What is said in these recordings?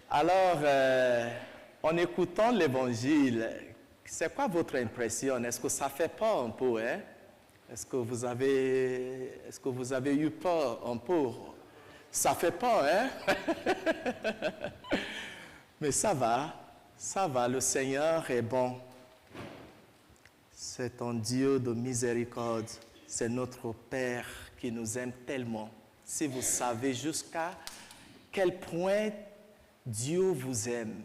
Alors, en écoutant l'évangile, c'est quoi votre impression? Est-ce que ça fait peur un peu, hein? Est-ce que vous avez eu peur un peu? Ça fait peur, hein? Mais ça va, le Seigneur est bon. C'est un Dieu de miséricorde, c'est notre Père qui nous aime tellement. Si vous savez jusqu'à quel point Dieu vous aime,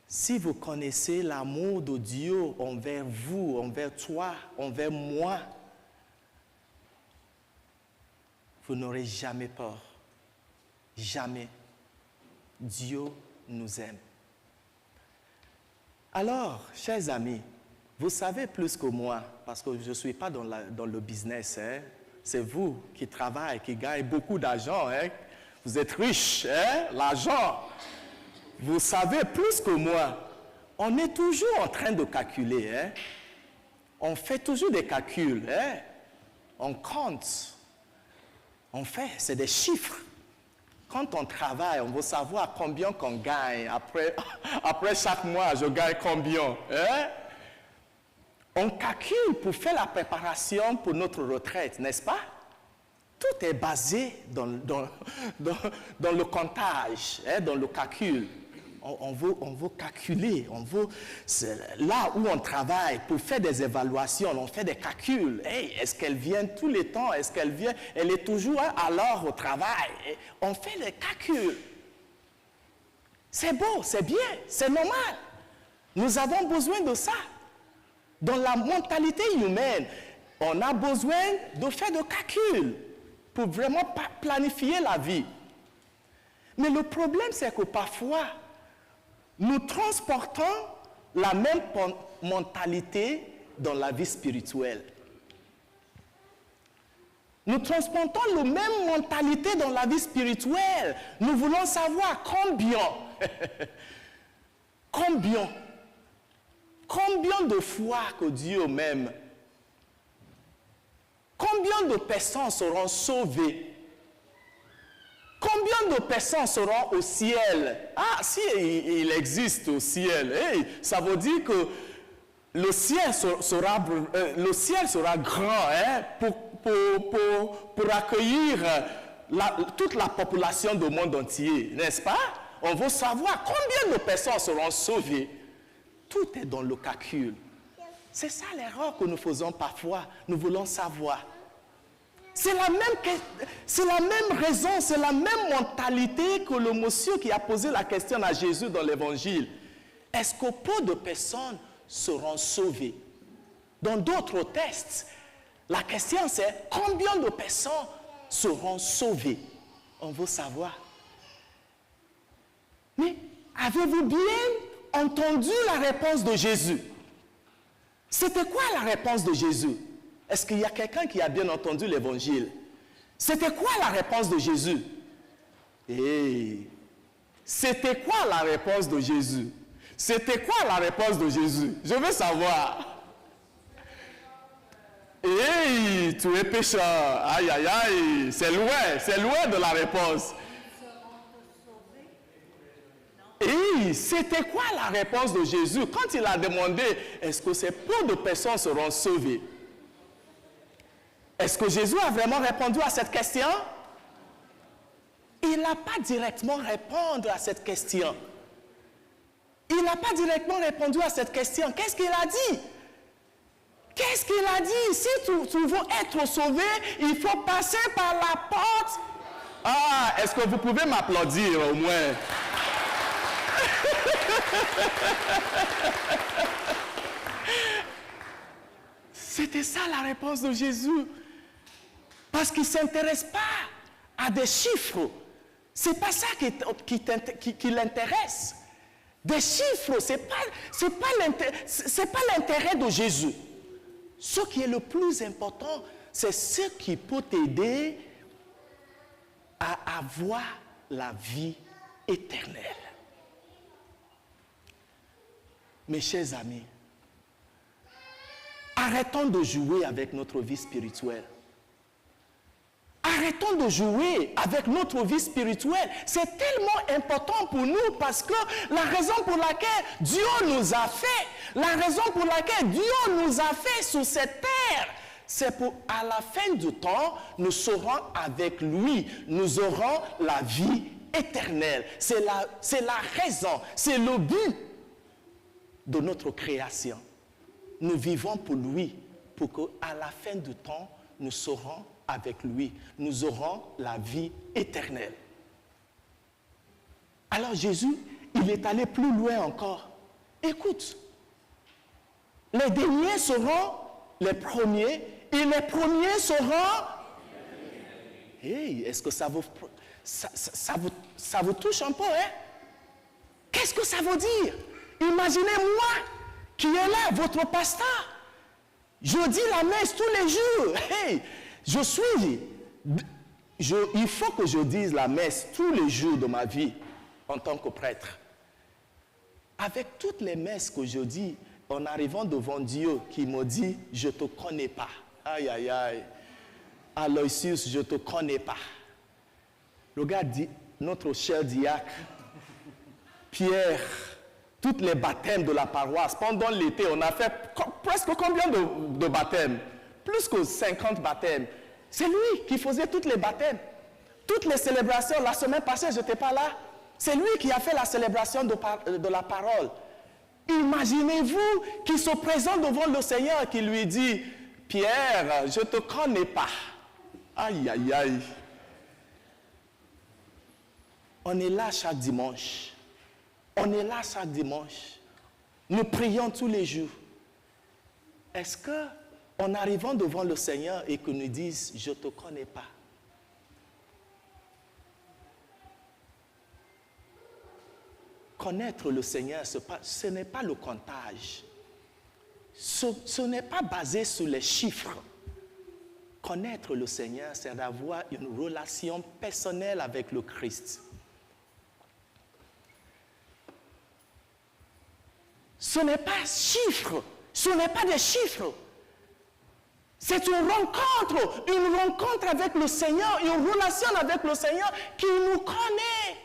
si vous connaissez l'amour de Dieu envers vous, envers toi, envers moi, vous n'aurez jamais peur. Jamais. Dieu nous aime. Alors, chers amis, vous savez plus que moi, parce que je ne suis pas dans le business. Hein? C'est vous qui travaillez, qui gagnez beaucoup d'argent. Hein? Vous êtes riches, hein? L'argent. Vous savez plus que moi. On est toujours en train de calculer. Hein? On fait toujours des calculs. Hein? On compte. On fait, c'est des chiffres. Quand on travaille, on veut savoir combien qu'on gagne. Après chaque mois, je gagne combien. Hein? On calcule pour faire la préparation pour notre retraite, n'est-ce pas? Tout est basé dans le comptage, hein, dans le calcul. On veut calculer, là où on travaille pour faire des évaluations, on fait des calculs. Hey, est-ce qu'elle vient tous les temps? Est-ce qu'elle vient? Elle est toujours à l'heure au travail. On fait des calculs. C'est beau, c'est bien, c'est normal. Nous avons besoin de ça. Dans la mentalité humaine, on a besoin de faire des calculs pour vraiment planifier la vie. Mais le problème, c'est que parfois, nous transportons la même mentalité dans la vie spirituelle. Nous transportons la même mentalité dans la vie spirituelle. Nous voulons savoir combien de fois que Dieu m'aime. Combien de personnes seront sauvées? Combien de personnes seront au ciel? Ah, si il existe au ciel, hey, ça veut dire que le ciel sera grand, hein, pour accueillir toute la population du monde entier, n'est-ce pas? On veut savoir combien de personnes seront sauvées. Tout est dans le calcul. C'est ça l'erreur que nous faisons parfois. Nous voulons savoir. C'est la même raison, c'est la même mentalité que le monsieur qui a posé la question à Jésus dans l'évangile. Est-ce que peu de personnes seront sauvées? Dans d'autres textes, la question c'est combien de personnes seront sauvées? On veut savoir. Mais avez-vous bien entendu la réponse de Jésus? C'était quoi la réponse de Jésus? Est-ce qu'il y a quelqu'un qui a bien entendu l'évangile? C'était quoi la réponse de Jésus? C'était quoi la réponse de Jésus? C'était quoi la réponse de Jésus? Je veux savoir. Tu es pécheur. Aïe, aïe, aïe. C'est loin de la réponse. C'était quoi la réponse de Jésus quand il a demandé, est-ce que ces peu de personnes seront sauvées? Est-ce que Jésus a vraiment répondu à cette question? Il n'a pas directement répondu à cette question. Il n'a pas directement répondu à cette question. Qu'est-ce qu'il a dit? Qu'est-ce qu'il a dit? Si tu veux être sauvé, il faut passer par la porte. Ah, est-ce que vous pouvez m'applaudir au moins? C'était ça la réponse de Jésus. Parce qu'il ne s'intéresse pas à des chiffres. Ce n'est pas ça qui l'intéresse. Des chiffres, ce n'est pas l'intérêt de Jésus. Ce qui est le plus important, c'est ce qui peut t'aider à avoir la vie éternelle. Mes chers amis, arrêtons de jouer avec notre vie spirituelle. Arrêtons de jouer avec notre vie spirituelle. C'est tellement important pour nous parce que la raison pour laquelle Dieu nous a fait, la raison pour laquelle Dieu nous a fait sur cette terre, c'est pour à la fin du temps, nous serons avec lui. Nous aurons la vie éternelle. C'est la raison, c'est le but de notre création. Nous vivons pour lui, pour qu'à la fin du temps, nous serons avec lui. Nous aurons la vie éternelle. Alors Jésus, il est allé plus loin encore. Écoute, les derniers seront les premiers et les premiers seront... Hey, est-ce que ça vous touche un peu, hein? Qu'est-ce que ça veut dire? Imaginez-moi qui est là, votre pasteur. Je dis la messe tous les jours. Hey, il faut que je dise la messe tous les jours de ma vie en tant que prêtre. Avec toutes les messes que je dis, en arrivant devant Dieu qui me dit, je ne te connais pas. Aïe, aïe, aïe. Aloysius, je ne te connais pas. Regarde notre cher diacre, Pierre, tous les baptêmes de la paroisse. Pendant l'été, on a fait presque combien de baptêmes? Plus que 50 baptêmes. C'est lui qui faisait tous les baptêmes. Toutes les célébrations. La semaine passée, je n'étais pas là. C'est lui qui a fait la célébration de la parole. Imaginez-vous qu'il se présente devant le Seigneur et qui lui dit, Pierre, je ne te connais pas. Aïe, aïe, aïe. On est là chaque dimanche. On est là chaque dimanche. Nous prions tous les jours. Est-ce que, en arrivant devant le Seigneur et que nous dise, je ne te connais pas? Connaître le Seigneur, ce n'est pas le comptage. Ce n'est pas basé sur les chiffres. Connaître le Seigneur, c'est d'avoir une relation personnelle avec le Christ. Ce n'est pas chiffre, ce n'est pas des chiffres. C'est une rencontre avec le Seigneur, une relation avec le Seigneur qui nous connaît.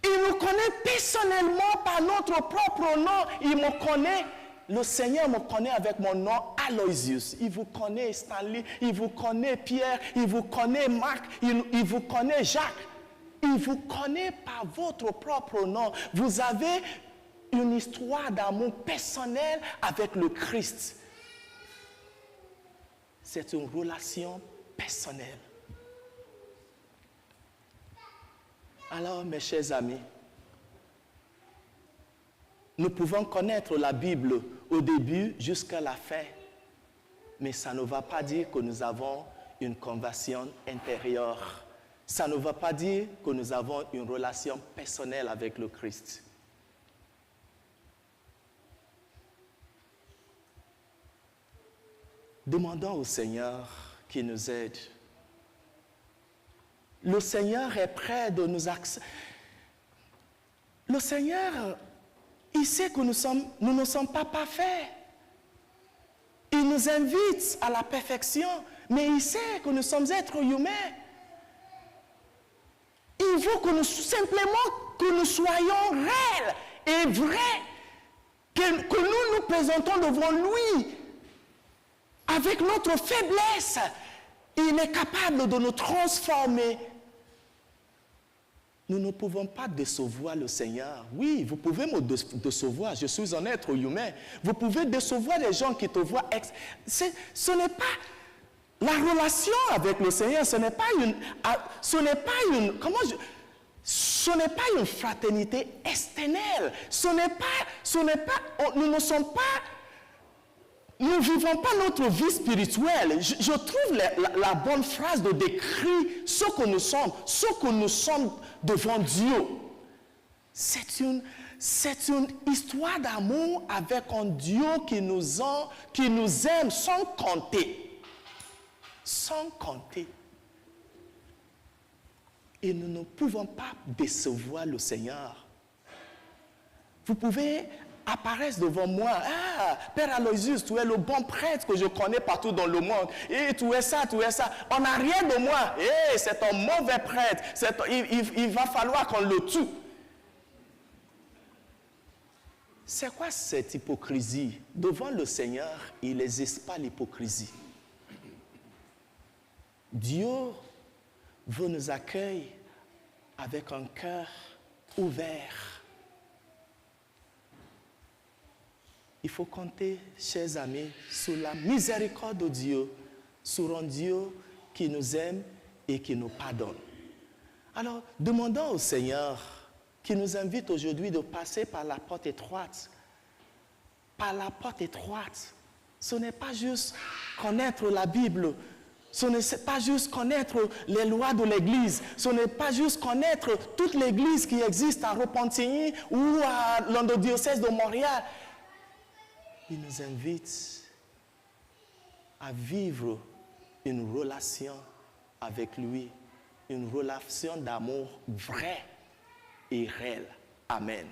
Il nous connaît personnellement par notre propre nom. Il me connaît. Le Seigneur me connaît avec mon nom Aloysius. Il vous connaît Stanley, il vous connaît Pierre, il vous connaît Marc, il vous connaît Jacques. Il vous connaît par votre propre nom. Vous avez une histoire d'amour personnel avec le Christ. C'est une relation personnelle. Alors, mes chers amis, nous pouvons connaître la Bible au début jusqu'à la fin, mais ça ne va pas dire que nous avons une conversion intérieure. Ça ne va pas dire que nous avons une relation personnelle avec le Christ. Demandons au Seigneur qu'il nous aide. Le Seigneur est prêt de nous accepter. Le Seigneur, il sait que nous ne sommes pas parfaits. Il nous invite à la perfection, mais il sait que nous sommes êtres humains. Il veut que nous soyons réels et vrais, que nous nous présentons devant lui avec notre faiblesse. Il est capable de nous transformer. Nous ne pouvons pas décevoir le Seigneur. Oui, vous pouvez me décevoir. Je suis un être humain. Vous pouvez décevoir les gens qui te voient. Ce n'est pas la relation avec le Seigneur. Ce n'est pas une fraternité externelle. Nous ne vivons pas notre vie spirituelle. Je trouve la bonne phrase de décrire ce que nous sommes devant Dieu. C'est une histoire d'amour avec un Dieu qui nous aime sans compter. Sans compter. Et nous ne pouvons pas décevoir le Seigneur. Vous pouvez apparaissent devant moi. Ah, Père Aloysius, tu es le bon prêtre que je connais partout dans le monde. Et tu es ça, tu es ça. On n'a rien de moi. Et c'est un mauvais prêtre. Il va falloir qu'on le tue. C'est quoi cette hypocrisie? Devant le Seigneur, il n'existe pas l'hypocrisie. Dieu veut nous accueillir avec un cœur ouvert. Il faut compter, chers amis, sur la miséricorde de Dieu, sur un Dieu qui nous aime et qui nous pardonne. Alors, demandons au Seigneur qui nous invite aujourd'hui de passer par la porte étroite. Par la porte étroite. Ce n'est pas juste connaître la Bible. Ce n'est pas juste connaître les lois de l'Église. Ce n'est pas juste connaître toute l'Église qui existe à Repentigny ou à l'archidiocèse de Montréal. Il nous invite à vivre une relation avec lui, une relation d'amour vraie et réelle. Amen.